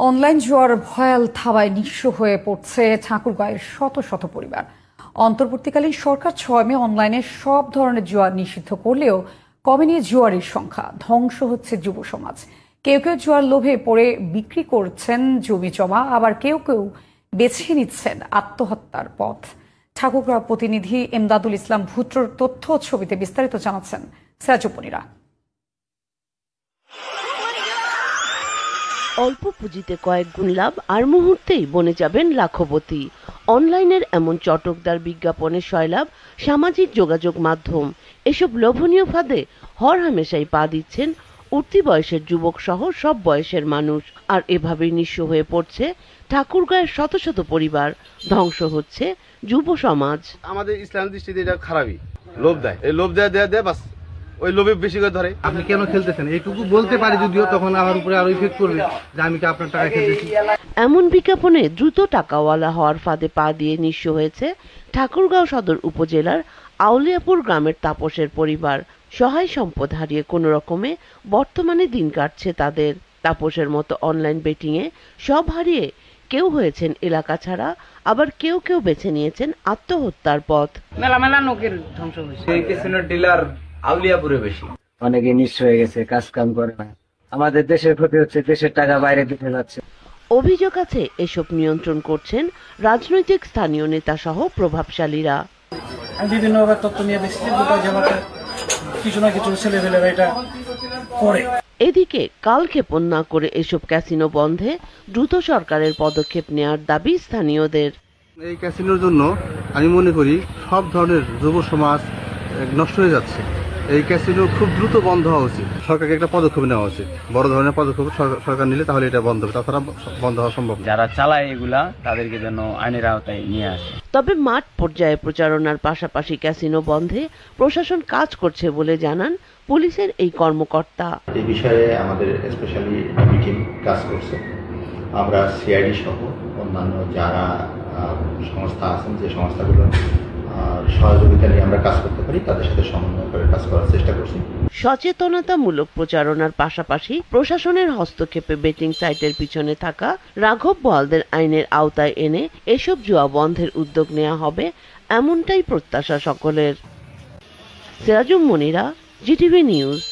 Online জুয়ার ভয়াল থাবায় নিঃস্ব হয়ে পড়ছে ঠাকুরগাঁয়ের শত শত পরিবার। অন্তর্বর্তীকালীন সরকার 6 মে অনলাইনে সব ধরনের জুয়া নিষিদ্ধ করলেও কমেনি জুয়ারির সংখ্যা। ধ্বংস হচ্ছে যুব সমাজ। কেউ কেউ জুয়ার লোভে পড়ে বিক্রি করছেন জমি জমা, আবার কেউ কেউ বেছে নিচ্ছেন আত্মহত্যার পথ। ঠাকুরগাঁও প্রতিনিধি এমদাদুল ইসলাম ভুট্টোর তথ্য ছবিতে বিস্তারিত জানাচ্ছেন সিরাজুপনিরা। অল্প পুঁজিতে কয়েক গুণ লাভ আর মুহূর্তেই বনে যাবেন লাখপতি। অনলাইনের এমন চটকদার বিজ্ঞাপনের সয়লাভ সামাজিক যোগাযোগ মাধ্যম। এসব লোভনীয় ফাঁদে হরহামেশাই পা দিচ্ছেন উঠতি বয়সের যুবক সহ সব বয়সের মানুষ। আর এভাবেই নিঃস্ব হয়ে পড়ছে ঠাকুরগাঁয়ের শত শত পরিবার। ধ্বংস হচ্ছে যুব সমাজ। আমাদের ইসলাম দৃষ্টিতে এটা খারাপই, লোভ দেয়, এই লোভ দেয় বাস ওই লোভে বেশি করে ধরে। আপনি কেন খেলতেছেন এইটুকু বলতে পারি, যদিও তখন আমার উপরে আরো ইফেক্ট করবে যে আমি কি আপনার টাকা খেলতেছি। এমন বিজ্ঞাপনে দ্রুত টাকাওয়ালা হওয়ার ফাঁদে পা দিয়ে নিঃস্ব হয়েছে ঠাকুরগাঁও সদর উপজেলার আউলিয়াপুর গ্রামের তাপসের পরিবার। সহায় সম্পদ হারিয়ে কোনো রকমে বর্তমানে দিন কাটছে তাদের। তাপসের মতো অনলাইন বেটিংয়ে সব হারিয়ে কেউ হয়েছেন এলাকা ছাড়া, আবার কেউ কেউ বেছে নিয়েছেন আত্মহত্যার পথ। মেলা মেলা নোকের ধ্বংস হয়েছে। এই ক্যাসিনোর ডিলার আউলিয়াপুরে বেশি। অনেকে নিঃস্ব হয়ে গেছে, কাজ কাম করে না। আমাদের দেশের ক্ষতি হচ্ছে, দেশের টাকা বাইরে দিতে যাচ্ছে। অভিযোগ আছে এসব নিয়ন্ত্রণ করছেন রাজনৈতিক স্থানীয় নেতা সহ প্রভাবশালীরা। বিভিন্ন তথ্য নিয়ে দেখছি কিছু না কিছু ছেলেপেলেরা এটা করে। এদিকে কালক্ষেপণ না করে এসব ক্যাসিনো বন্ধে দ্রুত সরকারের পদক্ষেপ নেওয়ার দাবি স্থানীয়দের। এই ক্যাসিনোর জন্য আমি মনে করি সব ধরনের যুব সমাজ নষ্ট হয়ে যাচ্ছে। এই ক্যাসিনো খুব দ্রুত বন্ধ হওয়া উচিত। সরকারকে একটা পদক্ষেপ নেওয়া উচিত, বড় ধরনের পদক্ষেপ সরকার নিলে তাহলে এটা বন্ধ হবে, তাছাড়া বন্ধ হওয়া সম্ভব। যারা চালায় এগুলা তাদেরকে যেন আইনের আওতায় নিয়ে আসে। তবে মাঠ পর্যায়ে প্রচারণার পাশাপাশি ক্যাসিনো বন্ধে প্রশাসন কাজ করছে বলে জানান পুলিশের এই কর্মকর্তা। এই বিষয়ে আমাদের স্পেশালি টিম কাজ করছে। আমরা সিআইডি সহ অন্যান্য যারা সংস্থা আছেন, যে সংস্থাগুলো সহযোগিতা নিয়ে আমরা কাজ করতে পারি, তাদের সাথে সমন্বয় করে কাজ করার চেষ্টা করছি। সচেতনতামূলক প্রচারণার পাশাপাশি প্রশাসনের হস্তক্ষেপে বেটিং সাইটের পিছনে থাকা রাঘব বোয়ালদের আইনের আওতায় এনে এসব জুয়া বন্ধের উদ্যোগ নেওয়া হবে, এমনটাই প্রত্যাশা সকলের। Sirajum Monira, GTV news.